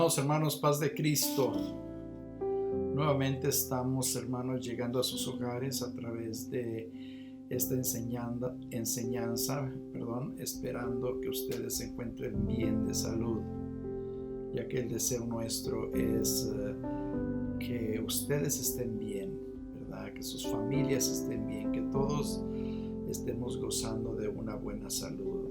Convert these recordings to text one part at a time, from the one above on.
Amados hermanos, paz de Cristo. Nuevamente estamos, hermanos, llegando a sus hogares a través de esta enseñanza, esperando que ustedes se encuentren bien de salud, ya que el deseo nuestro es que ustedes estén bien, ¿verdad? Que sus familias estén bien, que todos estemos gozando de una buena salud.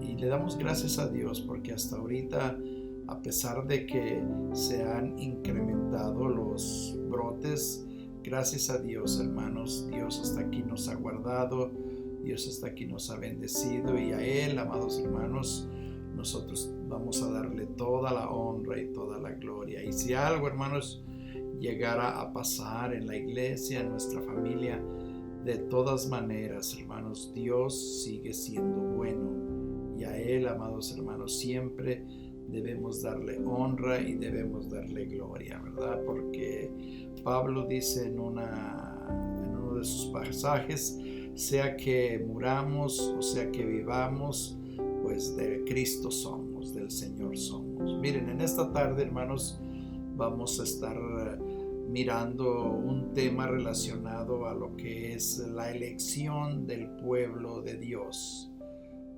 Y le damos gracias a Dios porque hasta ahorita, a pesar de que se han incrementado los brotes, gracias a Dios, hermanos, Dios hasta aquí nos ha guardado, Dios hasta aquí nos ha bendecido, y a Él, amados hermanos, nosotros vamos a darle toda la honra y toda la gloria. Y si algo, hermanos, llegara a pasar en la iglesia, en nuestra familia, de todas maneras, hermanos, Dios sigue siendo bueno, y a Él, amados hermanos, siempre debemos darle honra y debemos darle gloria, ¿verdad? Porque Pablo dice en uno de sus pasajes, sea que muramos o sea que vivamos, pues de Cristo somos, del Señor somos. Miren, en esta tarde, hermanos, vamos a estar mirando un tema relacionado a lo que es la elección del pueblo de Dios.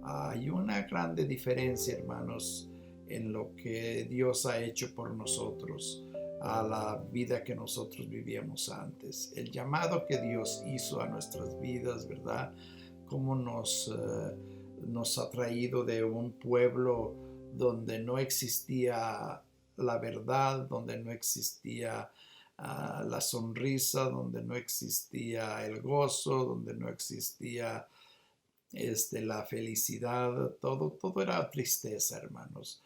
Hay una grande diferencia, hermanos, en lo que Dios ha hecho por nosotros a la vida que nosotros vivíamos antes. El llamado que Dios hizo a nuestras vidas, ¿verdad? Cómo nos ha traído de un pueblo donde no existía la verdad, donde no existía la sonrisa, donde no existía el gozo, donde no existía la felicidad, todo era tristeza, hermanos.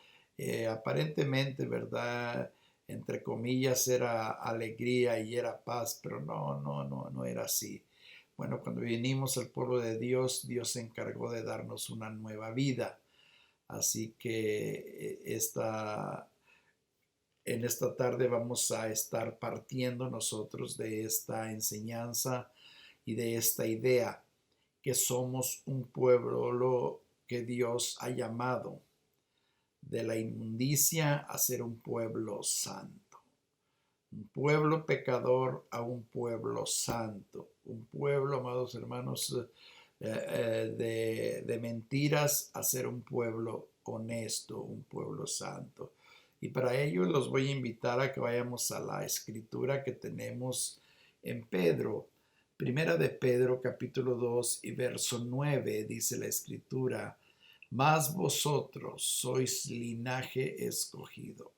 Aparentemente, ¿verdad? Entre comillas era alegría y era paz, pero no era así. Bueno, cuando vinimos al pueblo de Dios, Dios se encargó de darnos una nueva vida. Así que en esta tarde vamos a estar partiendo nosotros de esta enseñanza y de esta idea, que somos un pueblo que Dios ha llamado de la inmundicia a ser un pueblo santo. Un pueblo pecador a un pueblo santo. Un pueblo, amados hermanos, de mentiras a ser un pueblo honesto, un pueblo santo. Y para ello los voy a invitar a que vayamos a la escritura que tenemos en Pedro. Primera de Pedro, capítulo 2 y verso 9, dice la escritura: mas vosotros sois linaje escogido.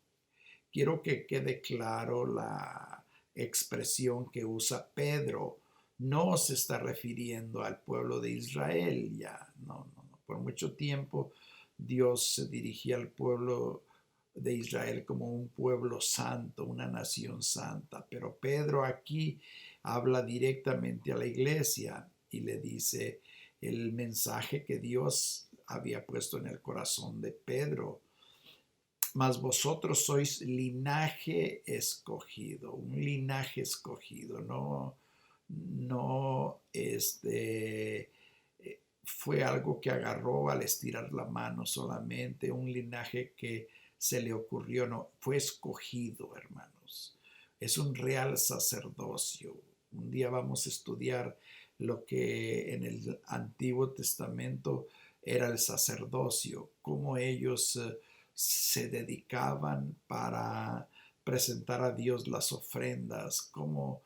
Quiero que quede claro la expresión que usa Pedro. No se está refiriendo al pueblo de Israel ya. No. Por mucho tiempo Dios se dirigía al pueblo de Israel como un pueblo santo, una nación santa. Pero Pedro aquí habla directamente a la iglesia y le dice el mensaje que Dios había puesto en el corazón de Pedro. Mas vosotros sois linaje escogido, un linaje escogido, no fue algo que agarró al estirar la mano solamente, un linaje que se le ocurrió, no, fue escogido, hermanos. Es un real sacerdocio. Un día vamos a estudiar lo que en el Antiguo Testamento era el sacerdocio, cómo ellos se dedicaban para presentar a Dios las ofrendas, con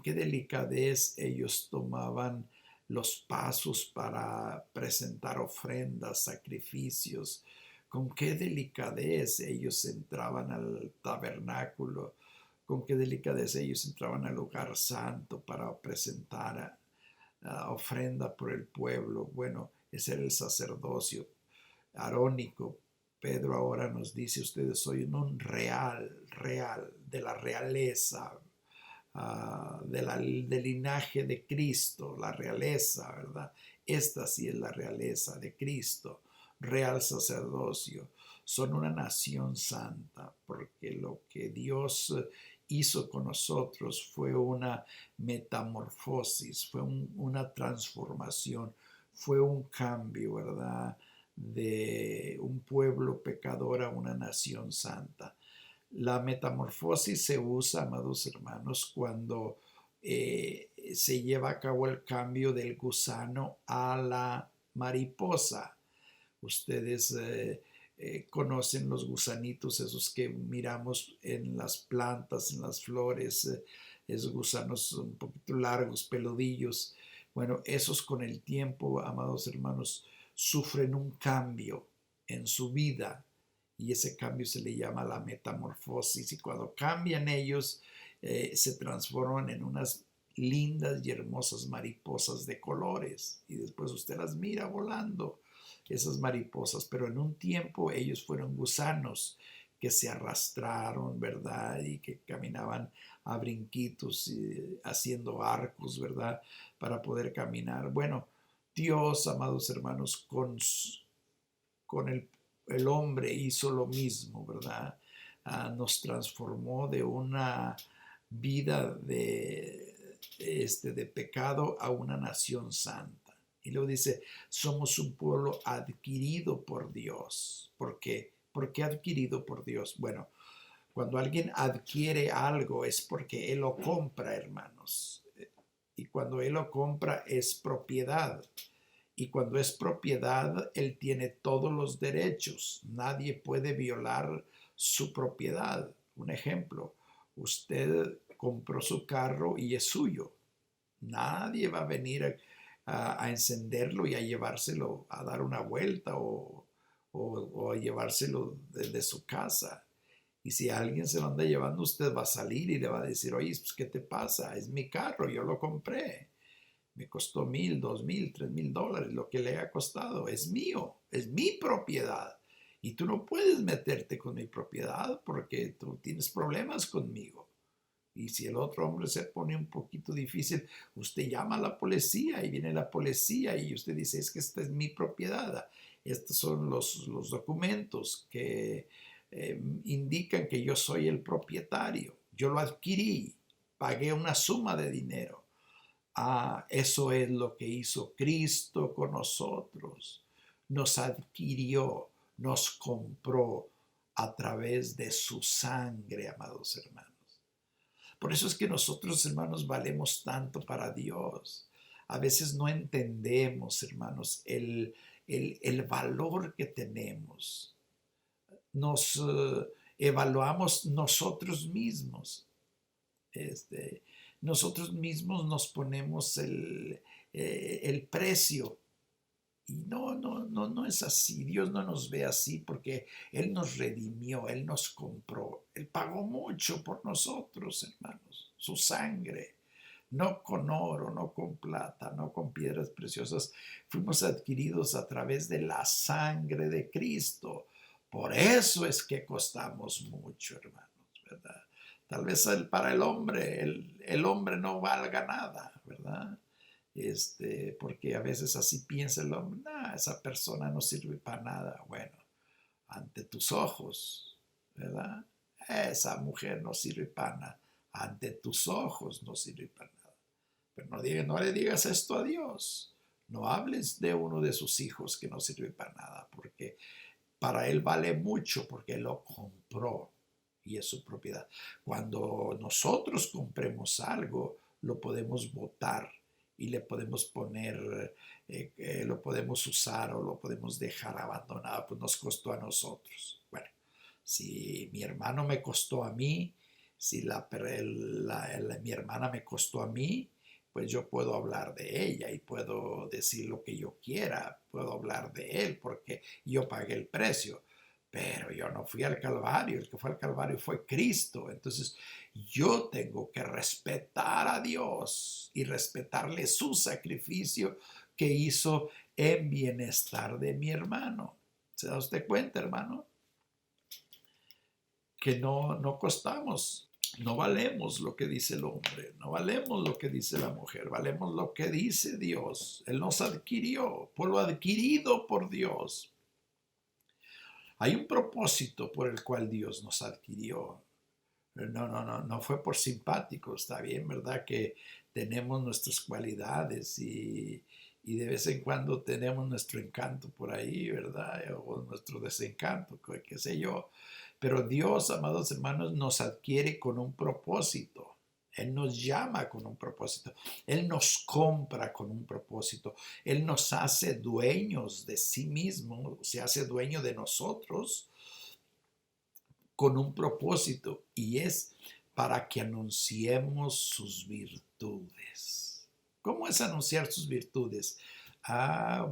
qué delicadez ellos tomaban los pasos para presentar ofrendas, sacrificios, con qué delicadez ellos entraban al tabernáculo, con qué delicadez ellos entraban al lugar santo para presentar ofrenda por el pueblo. Bueno, ese era el sacerdocio arónico. Pedro ahora nos dice: ustedes son un real, de la realeza, del linaje de Cristo, la realeza, ¿verdad? Esta sí es la realeza de Cristo, real sacerdocio. Son una nación santa, porque lo que Dios hizo con nosotros fue una metamorfosis, fue una transformación, fue un cambio, ¿verdad? de un pueblo pecador a una nación santa. La metamorfosis se usa, amados hermanos, cuando se lleva a cabo el cambio del gusano a la mariposa. Ustedes conocen los gusanitos, esos que miramos en las plantas, en las flores, esos gusanos un poquito largos, peludillos. Bueno, esos con el tiempo, amados hermanos, sufren un cambio en su vida y ese cambio se le llama la metamorfosis, y cuando cambian ellos se transforman en unas lindas y hermosas mariposas de colores y después usted las mira volando, esas mariposas, pero en un tiempo ellos fueron gusanos que se arrastraron, ¿verdad? Y que caminaban a brinquitos, haciendo arcos, ¿verdad? Para poder caminar. Bueno, Dios, amados hermanos, con el hombre hizo lo mismo, ¿verdad? Nos transformó de una vida de pecado a una nación santa. Y luego dice, somos un pueblo adquirido por Dios. ¿Por qué? ¿Por qué adquirido por Dios? Bueno, cuando alguien adquiere algo es porque él lo compra, hermanos. Y cuando él lo compra es propiedad. Y cuando es propiedad, él tiene todos los derechos. Nadie puede violar su propiedad. Un ejemplo, usted compró su carro y es suyo. Nadie va a venir a encenderlo y a llevárselo a dar una vuelta o a llevárselo de su casa. Y si alguien se lo anda llevando, usted va a salir y le va a decir, oye, pues, ¿qué te pasa? Es mi carro, yo lo compré. Me costó $1,000, $2,000, $3,000, lo que le haya costado. Es mío, es mi propiedad. Y tú no puedes meterte con mi propiedad porque tú tienes problemas conmigo. Y si el otro hombre se pone un poquito difícil, usted llama a la policía y viene la policía y usted dice, es que esta es mi propiedad. Estos son los documentos que indican que yo soy el propietario. Yo lo adquirí, pagué una suma de dinero. Eso es lo que hizo Cristo con nosotros. Nos adquirió, nos compró a través de su sangre, amados hermanos. Por eso es que nosotros, hermanos, valemos tanto para Dios. A veces no entendemos, hermanos, el valor que tenemos. Nos evaluamos nosotros mismos. Nosotros mismos nos ponemos el precio. Y no es así. Dios no nos ve así porque Él nos redimió, Él nos compró. Él pagó mucho por nosotros, hermanos. Su sangre, no con oro, no con plata, no con piedras preciosas. Fuimos adquiridos a través de la sangre de Cristo. Por eso es que costamos mucho, hermanos, ¿verdad? Tal vez para el hombre, el hombre no valga nada, ¿verdad? Porque a veces así piensa el hombre, nah, esa persona no sirve para nada. Bueno, ante tus ojos, ¿verdad? Esa mujer no sirve para nada. Ante tus ojos no sirve para nada. Pero no le digas esto a Dios. No hables de uno de sus hijos que no sirve para nada, porque para él vale mucho, porque él lo compró y es su propiedad. Cuando nosotros compremos algo, lo podemos botar y le podemos poner, lo podemos usar o lo podemos dejar abandonado, pues nos costó a nosotros. Bueno, si mi hermano me costó a mí, si mi hermana me costó a mí, pues yo puedo hablar de ella y puedo decir lo que yo quiera, puedo hablar de él porque yo pagué el precio. Pero yo no fui al Calvario, el que fue al Calvario fue Cristo. Entonces yo tengo que respetar a Dios y respetarle su sacrificio que hizo en bienestar de mi hermano. ¿Se da usted cuenta, hermano? Que no costamos, no valemos lo que dice el hombre, no valemos lo que dice la mujer, valemos lo que dice Dios. Él nos adquirió, por lo adquirido por Dios. Hay un propósito por el cual Dios nos adquirió. No fue por simpático. Está bien, ¿verdad? Que tenemos nuestras cualidades y Y de vez en cuando tenemos nuestro encanto por ahí, ¿verdad? O nuestro desencanto, qué sé yo. Pero Dios, amados hermanos, nos adquiere con un propósito. Él nos llama con un propósito. Él nos compra con un propósito. Él nos hace dueños de sí mismo, se hace dueño de nosotros con un propósito, y es para que anunciemos sus virtudes. ¿Cómo es anunciar sus virtudes?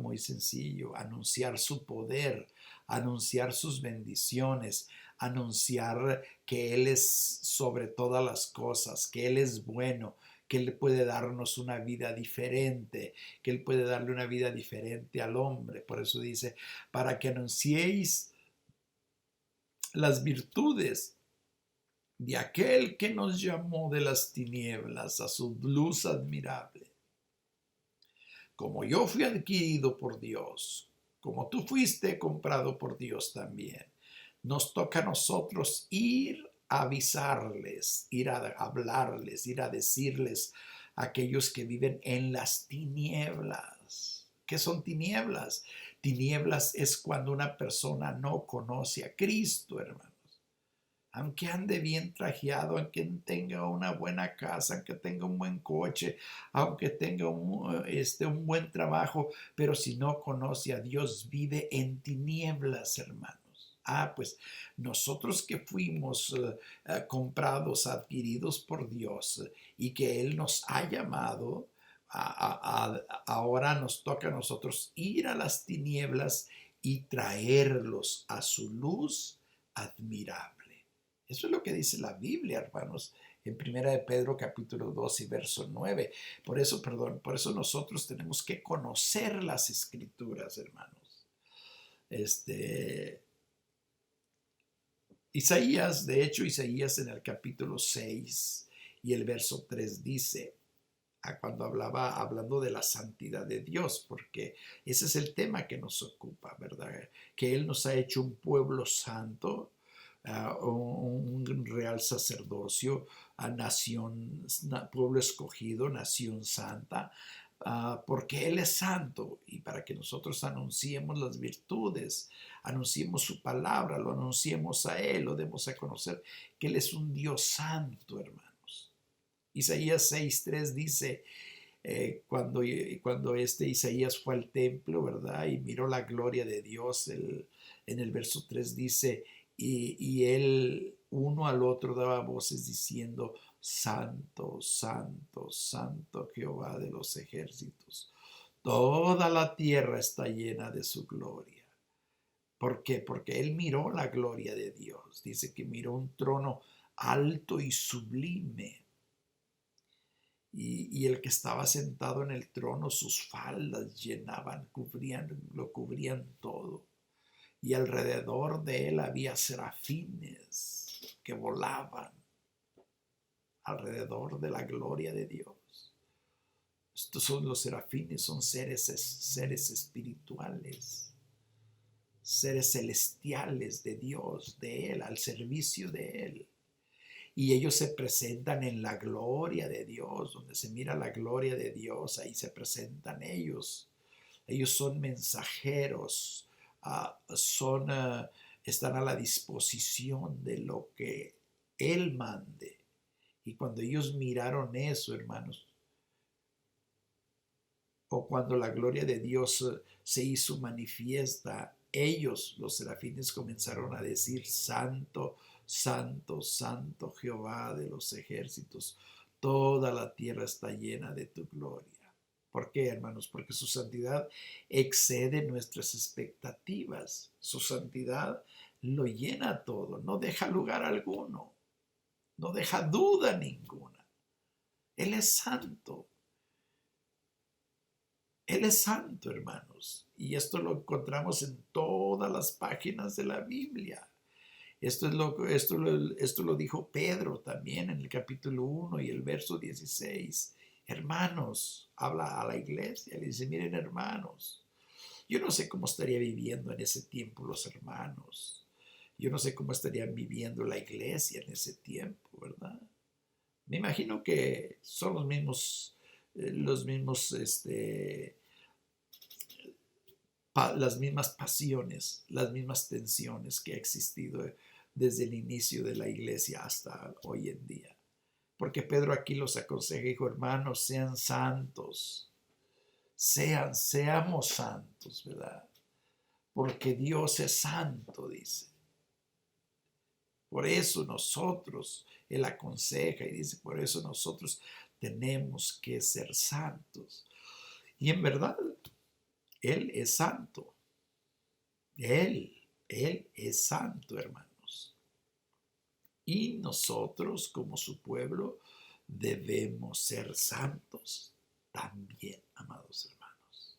Muy sencillo, anunciar su poder, anunciar sus bendiciones, anunciar que Él es sobre todas las cosas, que Él es bueno, que Él puede darnos una vida diferente, que Él puede darle una vida diferente al hombre. Por eso dice, para que anunciéis las virtudes de aquel que nos llamó de las tinieblas a su luz admirable. Como yo fui adquirido por Dios, como tú fuiste comprado por Dios también, nos toca a nosotros ir a avisarles, ir a hablarles, ir a decirles a aquellos que viven en las tinieblas. ¿Qué son tinieblas? Tinieblas es cuando una persona no conoce a Cristo, hermano. Aunque ande bien trajeado, aunque tenga una buena casa, aunque tenga un buen coche, aunque tenga un buen trabajo, pero si no conoce a Dios, vive en tinieblas, hermanos. Pues nosotros que fuimos comprados, adquiridos por Dios, y que Él nos ha llamado, ahora nos toca a nosotros ir a las tinieblas y traerlos a su luz admirable. Eso es lo que dice la Biblia, hermanos, en Primera de Pedro capítulo 2 y verso 9. Por eso nosotros tenemos que conocer las Escrituras, hermanos. Isaías, de hecho, Isaías en el capítulo 6 y el verso 3 dice, cuando hablando de la santidad de Dios, porque ese es el tema que nos ocupa, ¿verdad? Que Él nos ha hecho un pueblo santo, un real sacerdocio, pueblo escogido, nación santa, porque Él es santo, y para que nosotros anunciemos las virtudes, anunciemos su palabra, lo anunciemos a Él, lo demos a conocer que Él es un Dios santo, hermanos. Isaías 6:3 dice, cuando Isaías fue al templo, ¿verdad? Y miró la gloria de Dios, en el verso 3 dice, y él uno al otro daba voces diciendo, Santo, Santo, Santo Jehová de los ejércitos. Toda la tierra está llena de su gloria. ¿Por qué? Porque él miró la gloria de Dios. Dice que miró un trono alto y sublime. Y el que estaba sentado en el trono, sus faldas lo cubrían todo. Y alrededor de él había serafines que volaban alrededor de la gloria de Dios. Estos son los serafines, son seres espirituales, seres celestiales de Dios, de Él, al servicio de Él. Y ellos se presentan en la gloria de Dios, donde se mira la gloria de Dios, ahí se presentan ellos. Ellos son mensajeros, están a la disposición de lo que Él mande. Y cuando ellos miraron eso, hermanos, o cuando la gloria de Dios se hizo manifiesta, ellos, los serafines, comenzaron a decir, Santo, Santo, Santo Jehová de los ejércitos, toda la tierra está llena de tu gloria. ¿Por qué, hermanos? Porque su santidad excede nuestras expectativas. Su santidad lo llena todo, no deja lugar alguno, no deja duda ninguna. Él es santo. Él es santo, hermanos. Y esto lo encontramos en todas las páginas de la Biblia. Esto lo dijo Pedro también en el capítulo 1 y el verso 16. Hermanos, habla a la iglesia, le dice, miren hermanos, yo no sé cómo estaría viviendo en ese tiempo los hermanos. Yo no sé cómo estarían viviendo la iglesia en ese tiempo, ¿verdad? Me imagino que son los mismos las mismas pasiones, las mismas tensiones que ha existido desde el inicio de la iglesia hasta hoy en día. Porque Pedro aquí los aconseja, hijo, hermanos, sean santos, seamos santos, ¿verdad? Porque Dios es santo, dice. Por eso nosotros, Él aconseja y dice, por eso nosotros tenemos que ser santos. Y en verdad, Él es santo. Él es santo, hermanos. Y nosotros, como su pueblo, debemos ser santos también, amados hermanos.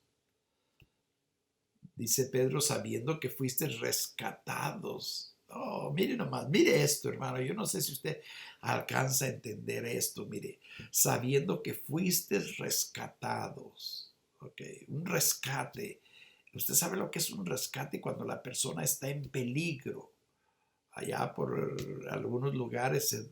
Dice Pedro, sabiendo que fuiste rescatados. Oh, mire nomás, mire esto, hermano. Yo no sé si usted alcanza a entender esto. Mire, sabiendo que fuiste rescatados. Ok, un rescate. Usted sabe lo que es un rescate cuando la persona está en peligro. Allá por algunos lugares se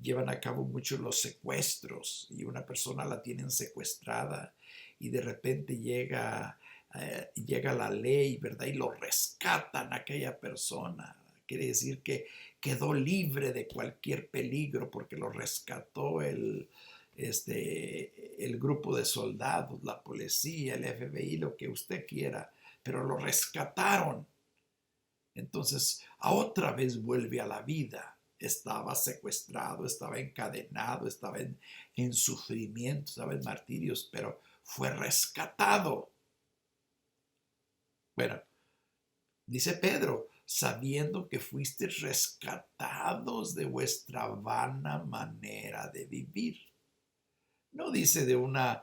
llevan a cabo muchos los secuestros y una persona la tienen secuestrada y de repente llega la ley, ¿verdad? Y lo rescatan a aquella persona. Quiere decir que quedó libre de cualquier peligro porque lo rescató el grupo de soldados, la policía, el FBI, lo que usted quiera, pero lo rescataron. Entonces, a otra vez vuelve a la vida. Estaba secuestrado, estaba encadenado, estaba en sufrimiento, estaba en martirios, pero fue rescatado. Bueno, dice Pedro, sabiendo que fuisteis rescatados de vuestra vana manera de vivir. No dice de una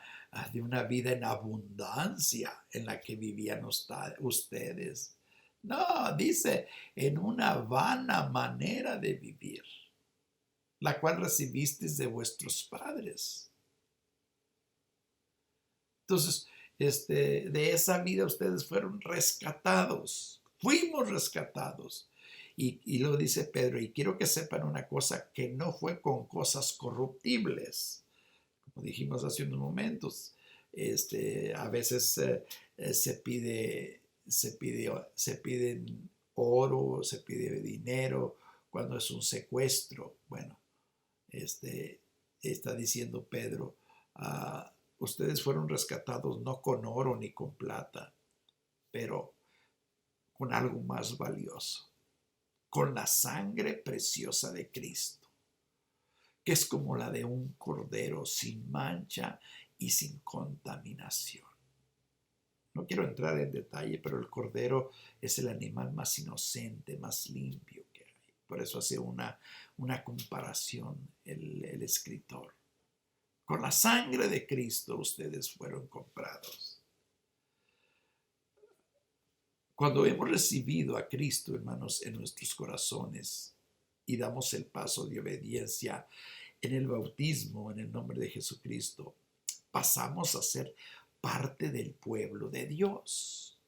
vida en abundancia en la que vivían ustedes. No, dice en una vana manera de vivir, la cual recibisteis de vuestros padres. Entonces, de esa vida ustedes fueron rescatados, fuimos rescatados. Y lo dice Pedro, y quiero que sepan una cosa, que no fue con cosas corruptibles, como dijimos hace unos momentos. A veces se piden oro, se pide dinero cuando es un secuestro. Bueno, está diciendo Pedro, ustedes fueron rescatados no con oro ni con plata, pero con algo más valioso, con la sangre preciosa de Cristo, que es como la de un cordero sin mancha y sin contaminación. No quiero entrar en detalle, pero el cordero es el animal más inocente, más limpio que hay. Por eso hace una comparación el escritor. Con la sangre de Cristo ustedes fueron comprados. Cuando hemos recibido a Cristo, hermanos, en nuestros corazones y damos el paso de obediencia en el bautismo, en el nombre de Jesucristo, pasamos a ser parte del pueblo de Dios.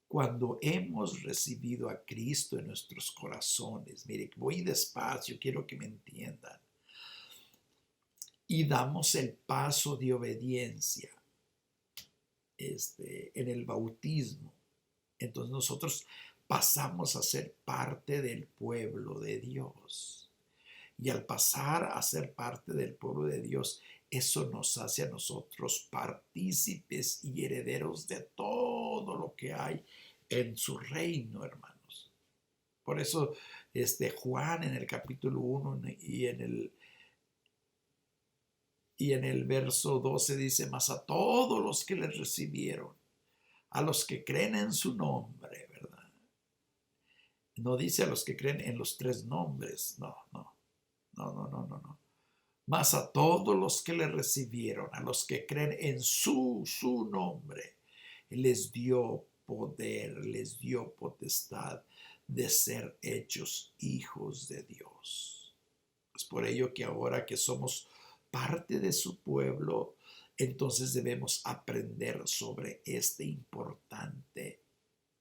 Cuando hemos recibido a Cristo en nuestros corazones, mire, voy despacio, quiero que me entiendan, y damos el paso de obediencia en el bautismo, entonces nosotros pasamos a ser parte del pueblo de Dios. Y al pasar a ser parte del pueblo de Dios, eso nos hace a nosotros partícipes y herederos de todo lo que hay en su reino, hermanos. Por eso Juan en el capítulo 1 y en el verso 12 dice, mas a todos los que les recibieron, a los que creen en su nombre, ¿verdad? No dice a los que creen en los tres nombres, no. Mas a todos los que le recibieron, a los que creen en su nombre, les dio poder, les dio potestad de ser hechos hijos de Dios. Es por ello que ahora que somos parte de su pueblo, entonces debemos aprender sobre este importante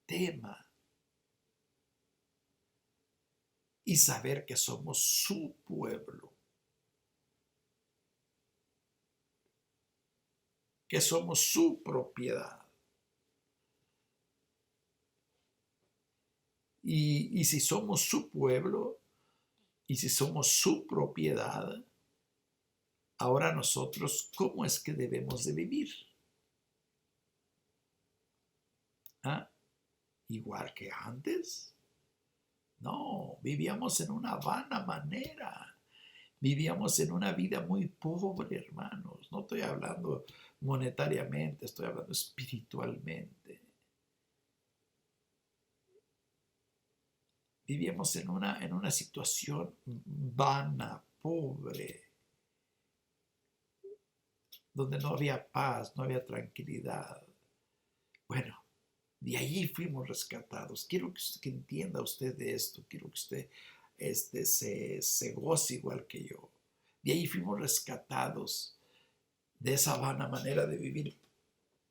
tema y saber que somos su pueblo, que somos su propiedad. Y si somos su pueblo y si somos su propiedad, ahora nosotros, ¿cómo es que debemos de vivir? ¿Ah? ¿Igual que antes? No, vivíamos en una vana manera. Vivíamos en una vida muy pobre, hermanos. No estoy hablando monetariamente, estoy hablando espiritualmente. Vivíamos en una situación vana, pobre, donde no había paz, no había tranquilidad. Bueno, de allí fuimos rescatados. Quiero que entienda usted de esto. Quiero que usted se goce igual que yo. De ahí fuimos rescatados de esa vana manera de vivir,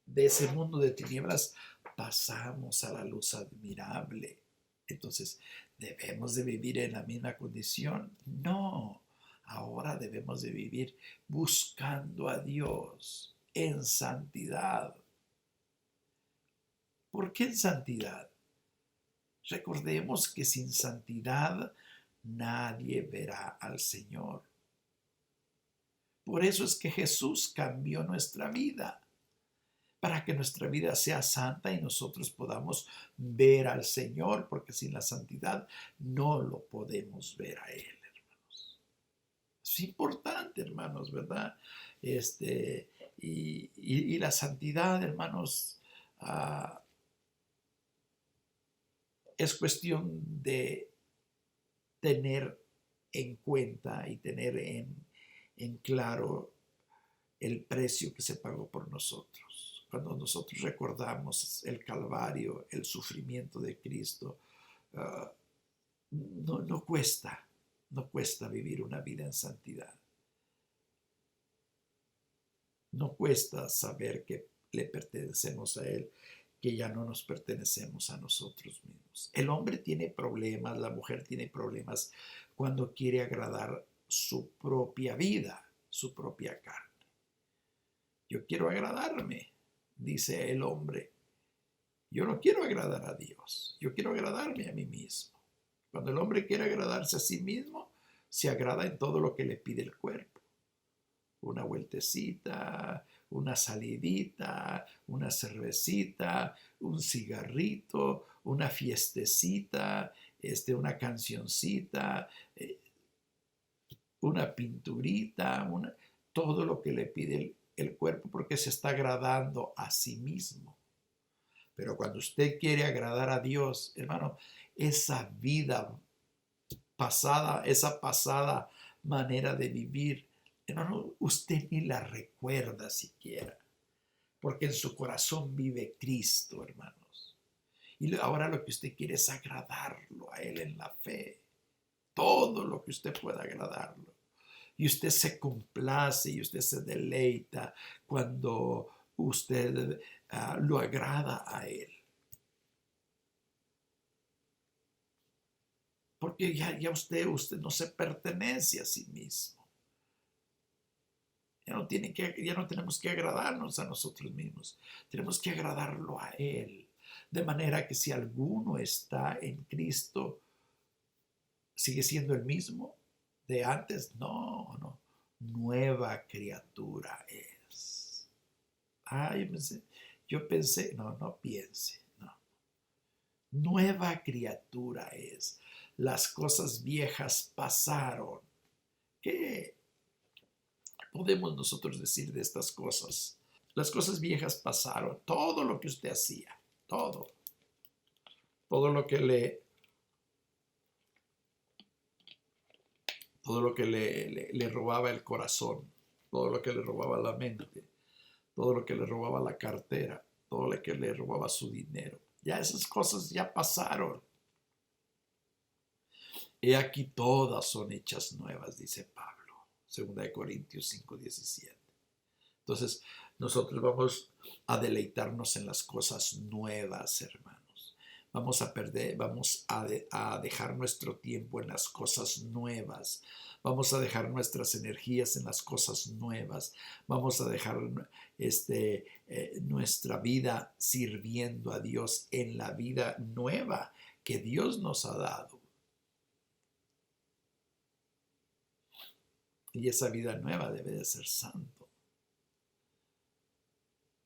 de ese mundo de tinieblas. Pasamos a la luz admirable. Entonces, ¿debemos de vivir en la misma condición? No. Ahora debemos de vivir buscando a Dios en santidad. ¿Por qué en santidad? Recordemos que sin santidad nadie verá al Señor. Por eso es que Jesús cambió nuestra vida, para que nuestra vida sea santa y nosotros podamos ver al Señor, porque sin la santidad no lo podemos ver a Él, hermanos. Es importante, hermanos, ¿verdad? Y la santidad, hermanos, es cuestión de tener en cuenta y tener en claro el precio que se pagó por nosotros. Cuando nosotros recordamos el Calvario, el sufrimiento de Cristo, no cuesta vivir una vida en santidad. No cuesta saber que le pertenecemos a Él, que ya no nos pertenecemos a nosotros mismos. El hombre tiene problemas, la mujer tiene problemas cuando quiere agradar su propia vida, su propia carne. Yo quiero agradarme, dice el hombre. Yo no quiero agradar a Dios, yo quiero agradarme a mí mismo. Cuando el hombre quiere agradarse a sí mismo, se agrada en todo lo que le pide el cuerpo. Una vueltecita, una salidita, una cervecita, un cigarrito, una fiestecita, una cancioncita, una pinturita, todo lo que le pide el cuerpo, porque se está agradando a sí mismo. Pero cuando usted quiere agradar a Dios, hermano, esa vida pasada, esa pasada manera de vivir, hermano, usted ni la recuerda siquiera, porque en su corazón vive Cristo, hermanos. Y ahora lo que usted quiere es agradarlo a Él en la fe, todo lo que usted pueda agradarlo. Y usted se complace y usted se deleita cuando usted lo agrada a Él. Porque ya usted no se pertenece a sí mismo. Ya no tenemos que agradarnos a nosotros mismos. Tenemos que agradarlo a Él. De manera que si alguno está en Cristo, ¿sigue siendo el mismo de antes? No. Nueva criatura es. Yo pensé, no piense, no. Nueva criatura es. Las cosas viejas pasaron. ¿Qué podemos nosotros decir de estas cosas? Las cosas viejas pasaron. Todo lo que usted hacía, todo lo que le robaba el corazón, todo lo que le robaba la mente, todo lo que le robaba la cartera, todo lo que le robaba su dinero. Ya esas cosas ya pasaron. He aquí todas son hechas nuevas, dice Pablo, 2 Corintios 5:17. Entonces, nosotros vamos a deleitarnos en las cosas nuevas, hermanos. Vamos a dejar nuestro tiempo en las cosas nuevas. Vamos a dejar nuestras energías en las cosas nuevas. Vamos a dejar nuestra vida sirviendo a Dios en la vida nueva que Dios nos ha dado. Y esa vida nueva debe de ser santo.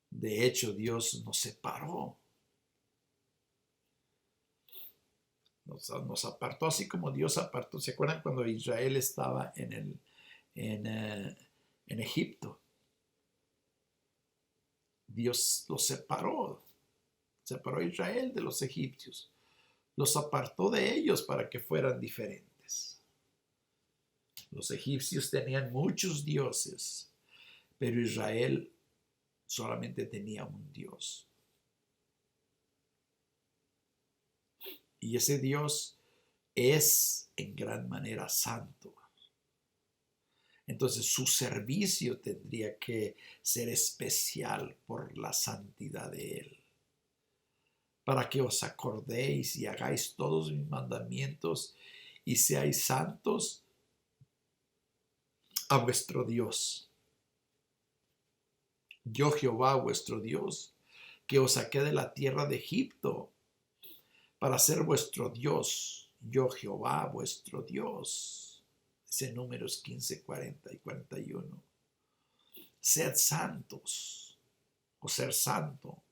De hecho, Dios nos separó. Nos apartó, así como Dios apartó. ¿Se acuerdan cuando Israel estaba en Egipto? Dios los separó a Israel de los egipcios, los apartó de ellos para que fueran diferentes. Los egipcios tenían muchos dioses, pero Israel solamente tenía un Dios. Y ese Dios es en gran manera santo. Entonces su servicio tendría que ser especial por la santidad de Él. Para que os acordéis y hagáis todos mis mandamientos y seáis santos a vuestro Dios. Yo Jehová vuestro Dios, que os saqué de la tierra de Egipto para ser vuestro Dios. Yo Jehová vuestro Dios. Dice Números 15, 40 y 41. Sed santos o ser santo.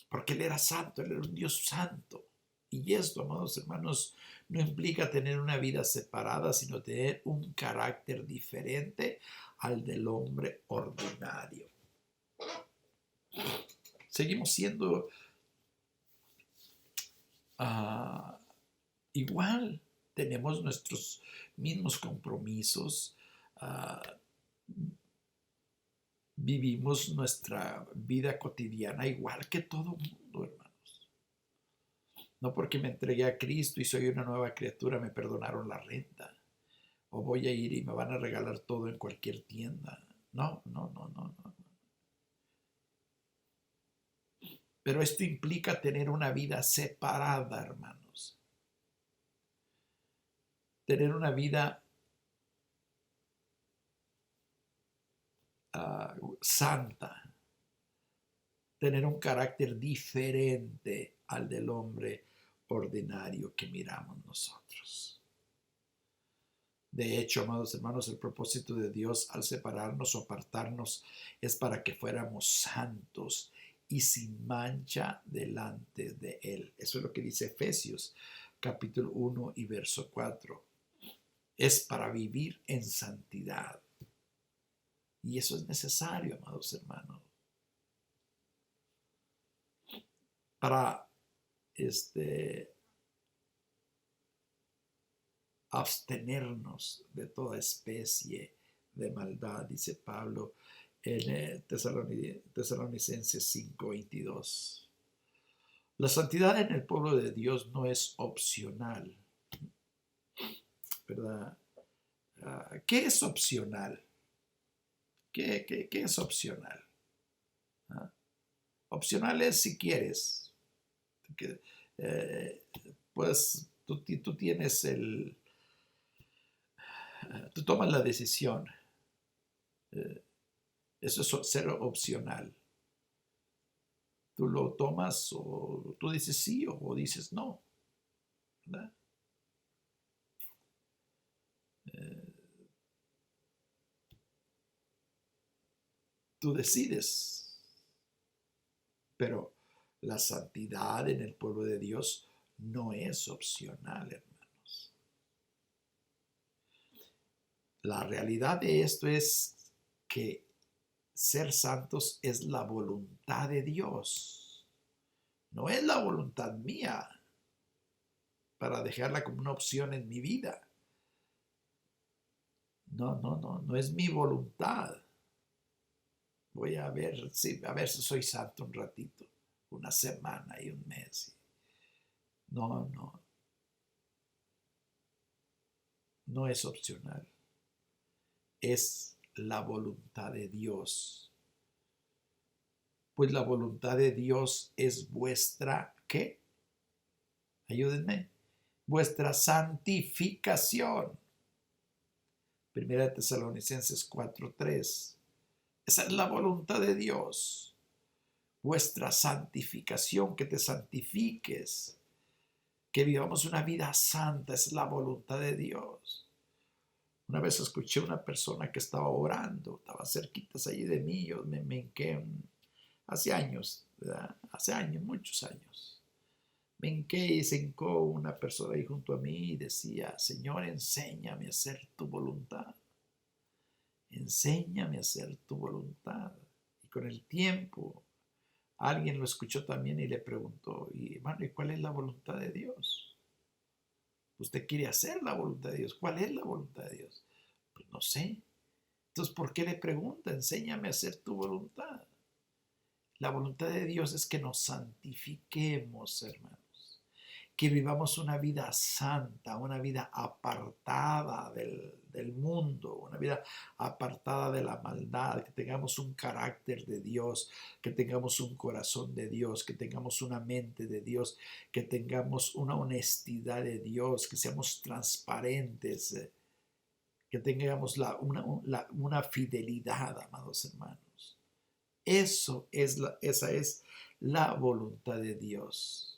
Porque Él era santo, Él era un Dios santo. Y esto, amados hermanos, no implica tener una vida separada, sino tener un carácter diferente al del hombre ordinario. Seguimos siendo igual, tenemos nuestros mismos compromisos, vivimos nuestra vida cotidiana igual que todo mundo, hermanos. No porque me entregué a Cristo y soy una nueva criatura me perdonaron la renta, o voy a ir y me van a regalar todo en cualquier tienda. No. Pero esto implica tener una vida separada, hermanos. Tener una vida santa. Tener un carácter diferente al del hombre ordinario que miramos nosotros. De hecho, amados hermanos, el propósito de Dios al separarnos o apartarnos es para que fuéramos santos y sin mancha delante de Él. Eso es lo que dice Efesios, capítulo 1 y verso 4. Es para vivir en santidad. Y eso es necesario, amados hermanos. Para abstenernos de toda especie de maldad, dice Pablo en Tesalonicenses 5:22. La santidad en el pueblo de Dios no es opcional, ¿verdad? ¿Qué es opcional? ¿Qué es opcional? Opcional es si quieres. Pues tú tienes tú tomas la decisión. Eso es ser opcional. Tú lo tomas o tú dices sí o dices no, ¿verdad? Tú decides. Pero la santidad en el pueblo de Dios no es opcional, hermanos. La realidad de esto es que ser santos es la voluntad de Dios. No es la voluntad mía para dejarla como una opción en mi vida. No es mi voluntad. Voy a ver si soy santo un ratito, una semana y un mes. No es opcional. Es la voluntad de Dios. Pues la voluntad de Dios es vuestra, ¿qué? Ayúdenme. Vuestra santificación. Primera de Tesalonicenses 4:3. Esa es la voluntad de Dios. vuestra santificación, que te santifiques, que vivamos una vida santa, es la voluntad de Dios. Una vez escuché a una persona que estaba orando, estaba cerquitas allí de mí, yo me hinqué hace años, ¿verdad? Hace años, muchos años. Me hinqué y se hincó una persona ahí junto a mí y decía: Señor, enséñame a hacer tu voluntad. Enséñame a hacer tu voluntad. Y con el tiempo, alguien lo escuchó también y le preguntó: y hermano, ¿y cuál es la voluntad de Dios? Usted quiere hacer la voluntad de Dios. ¿Cuál es la voluntad de Dios? Pues no sé. Entonces, ¿por qué le pregunta? Enséñame a hacer tu voluntad. La voluntad de Dios es que nos santifiquemos, hermanos. Que vivamos una vida santa, una vida apartada del mundo, una vida apartada de la maldad, que tengamos un carácter de Dios, que tengamos un corazón de Dios, que tengamos una mente de Dios, que tengamos una honestidad de Dios, que seamos transparentes, que tengamos una fidelidad, amados hermanos. Esa es la voluntad de Dios.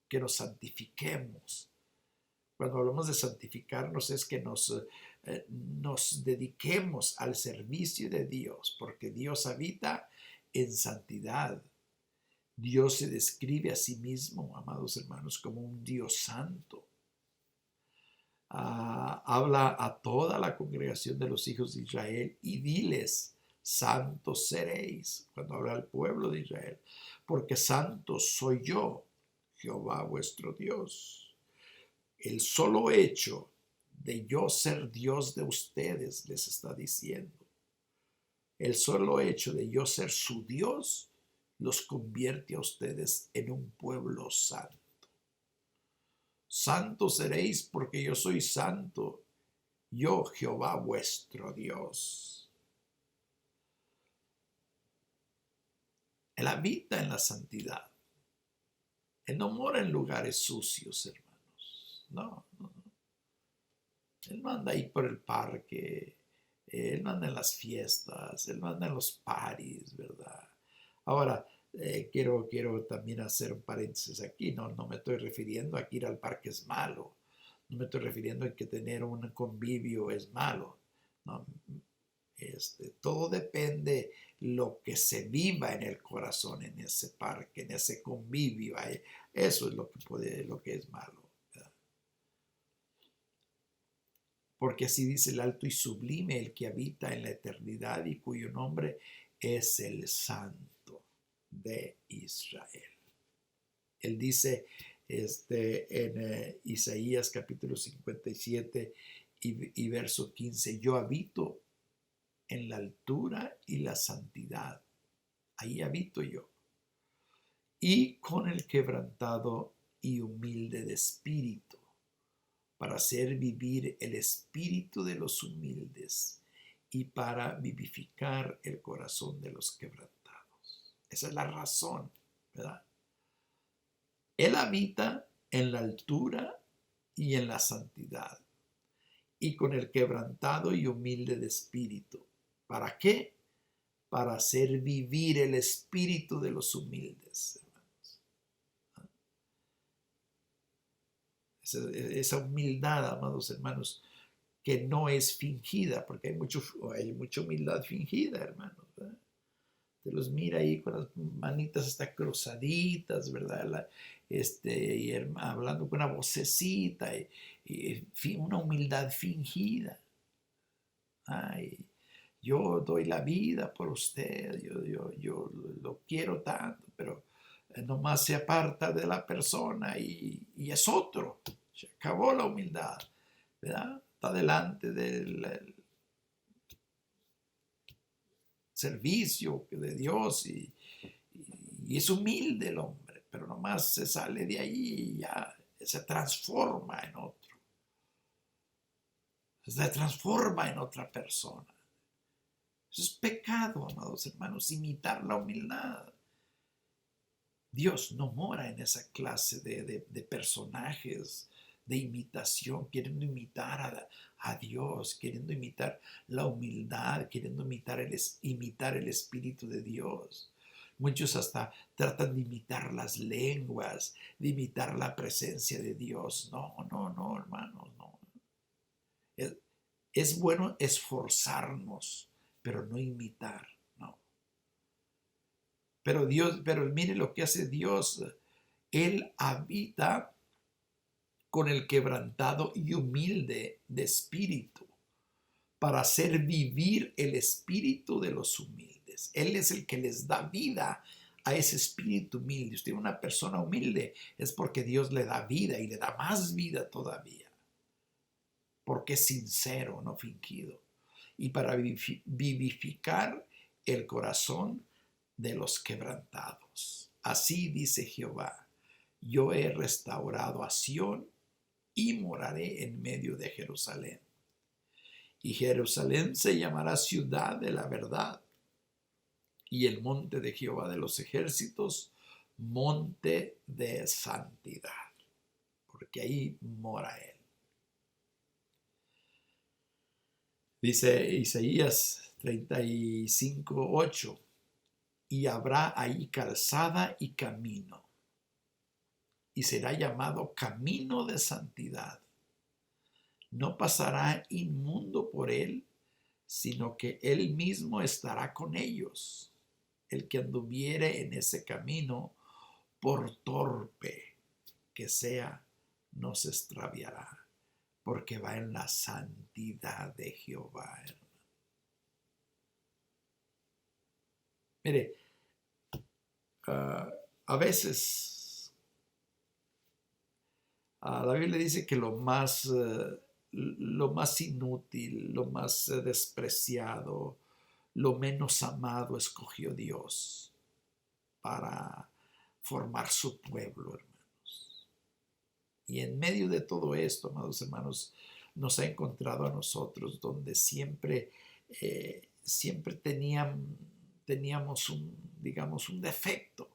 Que nos santifiquemos. Cuando hablamos de santificarnos es que nos dediquemos al servicio de Dios, porque Dios habita en santidad. Dios se describe a sí mismo, amados hermanos, como un Dios santo. Habla a toda la congregación de los hijos de Israel y diles: santos seréis, cuando habla al pueblo de Israel, porque santo soy yo, Jehová vuestro Dios. El solo hecho de yo ser Dios de ustedes, les está diciendo, el solo hecho de yo ser su Dios los convierte a ustedes en un pueblo santo. Santos seréis porque yo soy santo, yo Jehová vuestro Dios. Él habita en la santidad. Él no mora en lugares sucios, hermanos. No. Él no anda ahí por el parque. Él no anda en las fiestas. Él no anda en los paris, ¿verdad? Ahora, quiero también hacer un paréntesis aquí. No me estoy refiriendo a que ir al parque es malo. No me estoy refiriendo a que tener un convivio es malo. No, todo depende lo que se viva en el corazón, en ese parque, en ese convivio. Eso es lo que es malo. ¿Verdad? Porque así dice el alto y sublime, el que habita en la eternidad y cuyo nombre es el Santo de Israel. Él dice en Isaías capítulo 57 y verso 15, yo habito en la altura y la santidad. Ahí habito yo. Y con el quebrantado y humilde de espíritu, para hacer vivir el espíritu de los humildes y para vivificar el corazón de los quebrantados. Esa es la razón, ¿verdad? Él habita en la altura y en la santidad, y con el quebrantado y humilde de espíritu. ¿Para qué? Para hacer vivir el espíritu de los humildes, hermanos. Esa humildad, amados hermanos, que no es fingida, porque hay mucha humildad fingida, hermanos, ¿verdad? Te los mira ahí con las manitas hasta cruzaditas, ¿verdad? Y hablando con una vocecita, y una humildad fingida. Ay, yo doy la vida por usted, yo lo quiero tanto, pero nomás se aparta de la persona y es otro. Se acabó la humildad, ¿verdad? Está delante del servicio de Dios y es humilde el hombre, pero nomás se sale de ahí y ya se transforma en otro. Se transforma en otra persona. Eso es pecado, amados hermanos, imitar la humildad. Dios no mora en esa clase de personajes de imitación, queriendo imitar a Dios, queriendo imitar la humildad, queriendo imitar el espíritu de Dios. Muchos hasta tratan de imitar las lenguas, de imitar la presencia de Dios. No, no, no, hermanos, no. Es, es bueno esforzarnos, pero no imitar, no. Pero Dios, pero mire lo que hace Dios. Él habita con el quebrantado y humilde de espíritu, para hacer vivir el espíritu de los humildes. Él es el que les da vida a ese espíritu humilde. Usted es una persona humilde, es porque Dios le da vida y le da más vida todavía, porque es sincero, no fingido, y para vivificar el corazón de los quebrantados. Así dice Jehová: yo he restaurado a Sión y moraré en medio de Jerusalén. Y Jerusalén se llamará ciudad de la verdad, y el monte de Jehová de los ejércitos, monte de santidad, porque ahí mora él. Dice Isaías 35:8, y habrá ahí calzada y camino, y será llamado camino de santidad. No pasará inmundo por él, sino que él mismo estará con ellos. El que anduviere en ese camino, por torpe que sea, no se extraviará, porque va en la santidad de Jehová. Mire, a veces la Biblia dice que lo más inútil, lo más despreciado, lo menos amado escogió Dios para formar su pueblo, hermanos. Y en medio de todo esto, amados hermanos, nos ha encontrado a nosotros donde siempre teníamos digamos, un defecto.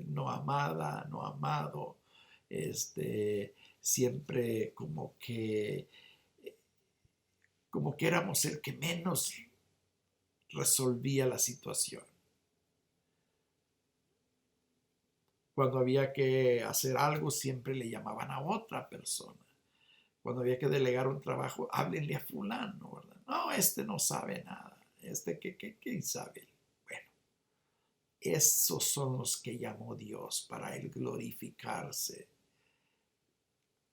No amada, no amado, siempre como que éramos el que menos resolvía la situación. Cuando había que hacer algo, siempre le llamaban a otra persona. Cuando había que delegar un trabajo, háblenle a fulano, ¿verdad? No, no sabe nada. ¿Qué sabe? Bueno, esos son los que llamó Dios para él glorificarse.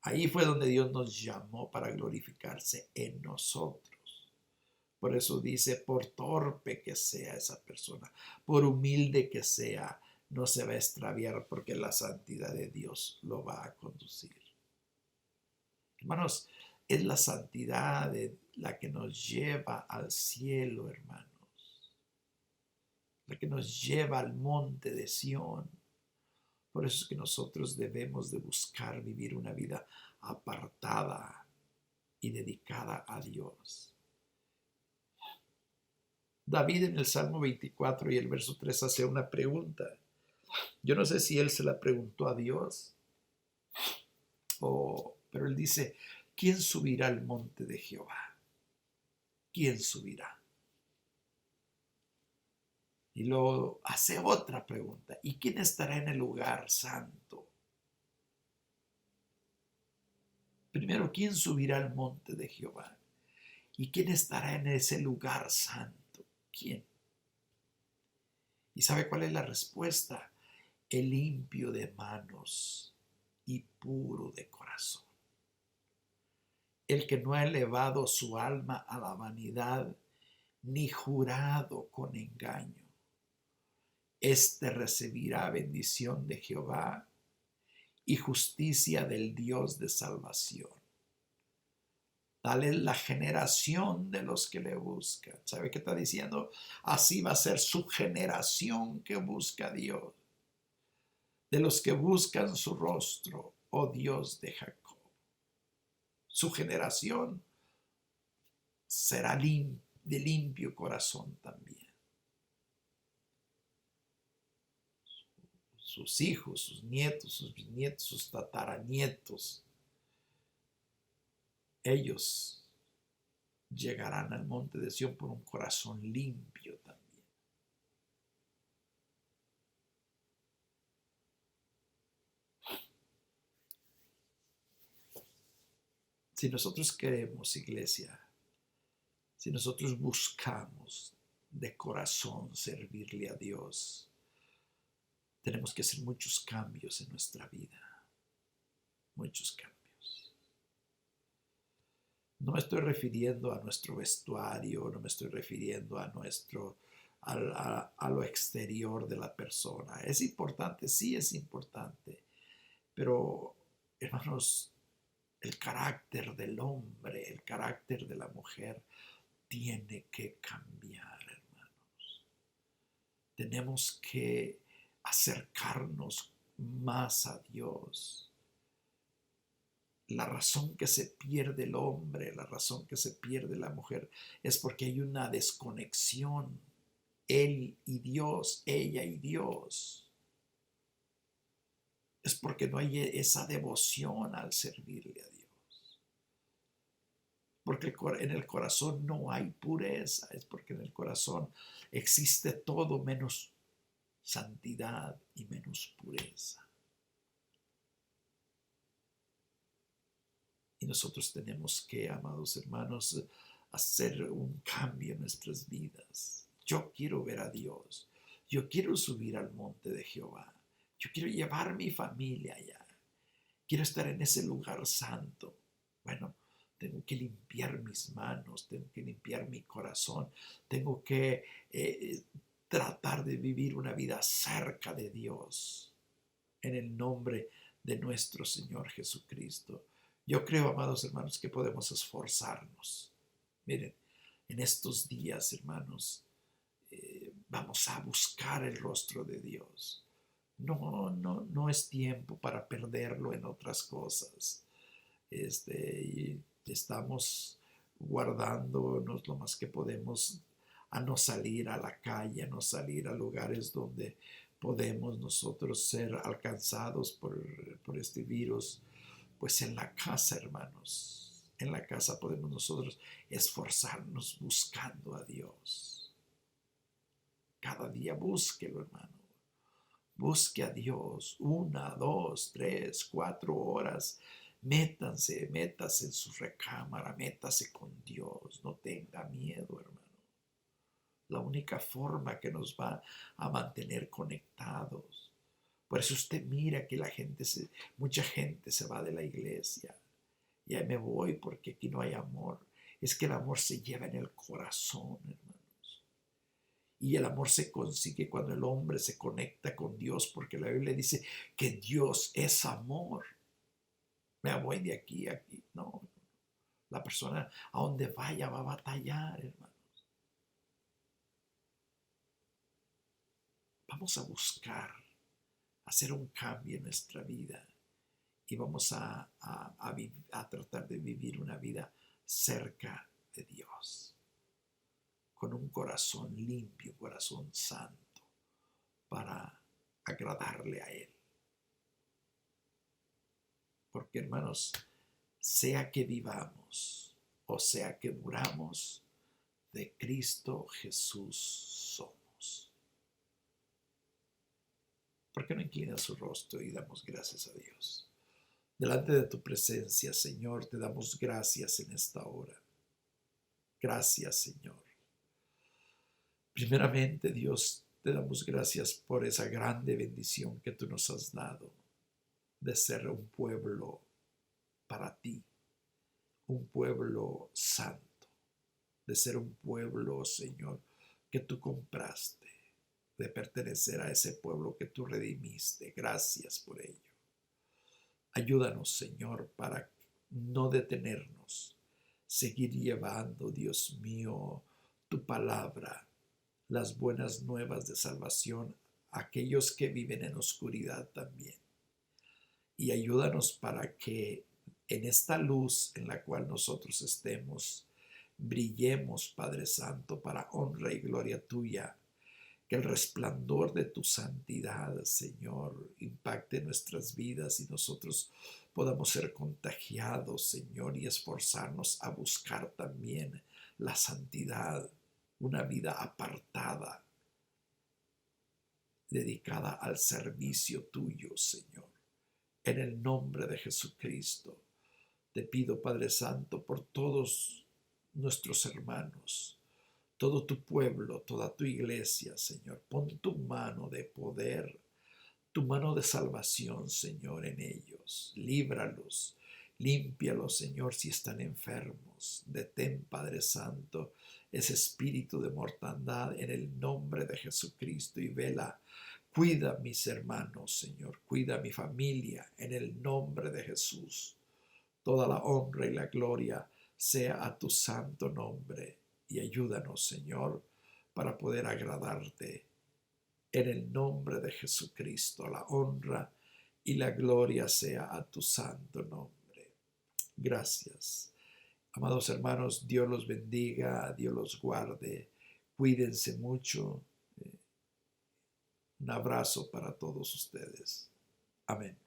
Ahí fue donde Dios nos llamó para glorificarse en nosotros. Por eso dice, por torpe que sea esa persona, por humilde que sea, no se va a extraviar, porque la santidad de Dios lo va a conducir. Hermanos, es la santidad la que nos lleva al cielo, hermanos. La que nos lleva al monte de Sión. Por eso es que nosotros debemos de buscar vivir una vida apartada y dedicada a Dios. David en el Salmo 24 y el verso 3 hace una pregunta. Yo no sé si él se la preguntó a Dios, pero él dice, ¿quién subirá al monte de Jehová? ¿Quién subirá? Y luego hace otra pregunta, ¿y quién estará en el lugar santo? Primero, ¿quién subirá al monte de Jehová? ¿Y quién estará en ese lugar santo? ¿Quién? ¿Y sabe cuál es la respuesta? El limpio de manos y puro de corazón. El que no ha elevado su alma a la vanidad, ni jurado con engaño. Este recibirá bendición de Jehová y justicia del Dios de salvación. Tal es la generación de los que le buscan. ¿Sabe qué está diciendo? Así va a ser su generación que busca a Dios. De los que buscan su rostro, oh Dios de Jacob. Su generación será de limpio corazón también. Sus hijos, sus nietos, sus bisnietos, sus tataranietos, ellos llegarán al monte de Sión por un corazón limpio también. Si nosotros queremos, iglesia, si nosotros buscamos de corazón servirle a Dios, tenemos que hacer muchos cambios en nuestra vida, muchos cambios. No me estoy refiriendo a nuestro vestuario, no me estoy refiriendo a a lo exterior de la persona. Es importante, sí es importante, pero hermanos, el carácter del hombre, el carácter de la mujer tiene que cambiar, hermanos. Tenemos que acercarnos más a Dios. La razón que se pierde el hombre, la razón que se pierde la mujer, es porque hay una desconexión. Él y Dios, ella y Dios. Es porque no hay esa devoción al servirle a Dios. Porque en el corazón no hay pureza, es porque en el corazón existe todo menos santidad y menos pureza. Y nosotros tenemos que, amados hermanos, hacer un cambio en nuestras vidas. Yo quiero ver a Dios. Yo quiero subir al monte de Jehová. Yo quiero llevar mi familia allá. Quiero estar en ese lugar santo. Bueno, tengo que limpiar mis manos, tengo que limpiar mi corazón, tengo que tratar de vivir una vida cerca de Dios en el nombre de nuestro Señor Jesucristo. Yo creo, amados hermanos, que podemos esforzarnos. Miren, en estos días, hermanos, vamos a buscar el rostro de Dios. No es tiempo para perderlo en otras cosas. Y estamos guardándonos lo más que podemos a no salir a la calle, a no salir a lugares donde podemos nosotros ser alcanzados por este virus. Pues en la casa, hermanos, en la casa podemos nosotros esforzarnos buscando a Dios. Cada día búsquelo, hermano. Busque a Dios 1, 2, 3, 4 horas. Métase en su recámara, métase con Dios. No tenga miedo, hermano. La única forma que nos va a mantener conectados. Por eso usted mira que mucha gente se va de la iglesia. Y ahí me voy porque aquí no hay amor. Es que el amor se lleva en el corazón, hermanos. Y el amor se consigue cuando el hombre se conecta con Dios, porque la Biblia dice que Dios es amor. Me voy de aquí a aquí. No, la persona a donde vaya va a batallar, hermanos. Vamos a buscar hacer un cambio en nuestra vida y vamos a tratar de vivir una vida cerca de Dios, con un corazón limpio, un corazón santo, para agradarle a Él. Porque, hermanos, sea que vivamos o sea que muramos, de Cristo Jesús somos. ¿Por qué no inclina su rostro y damos gracias a Dios? Delante de tu presencia, Señor, te damos gracias en esta hora. Gracias, Señor. Primeramente, Dios, te damos gracias por esa grande bendición que tú nos has dado de ser un pueblo para ti, un pueblo santo, de ser un pueblo, Señor, que tú compraste, de pertenecer a ese pueblo que tú redimiste. Gracias por ello. Ayúdanos, Señor, para no detenernos, seguir llevando, Dios mío, tu palabra, las buenas nuevas de salvación a aquellos que viven en oscuridad también. Y ayúdanos para que en esta luz en la cual nosotros estemos, brillemos, Padre Santo, para honra y gloria tuya. Que el resplandor de tu santidad, Señor, impacte nuestras vidas y nosotros podamos ser contagiados, Señor, y esforzarnos a buscar también la santidad, una vida apartada, dedicada al servicio tuyo, Señor. En el nombre de Jesucristo, Te pido, Padre Santo, por todos nuestros hermanos, todo tu pueblo, toda tu iglesia, Señor. Pon tu mano de poder, tu mano de salvación, Señor, en ellos. Líbralos, límpialos, Señor, si están enfermos. Detén, Padre Santo, ese espíritu de mortandad en el nombre de Jesucristo y vela. Cuida a mis hermanos, Señor. Cuida a mi familia en el nombre de Jesús. Toda la honra y la gloria sea a tu santo nombre. Y ayúdanos, Señor, para poder agradarte. En el nombre de Jesucristo, la honra y la gloria sea a tu santo nombre. Gracias. Amados hermanos, Dios los bendiga, Dios los guarde. Cuídense mucho. Un abrazo para todos ustedes. Amén.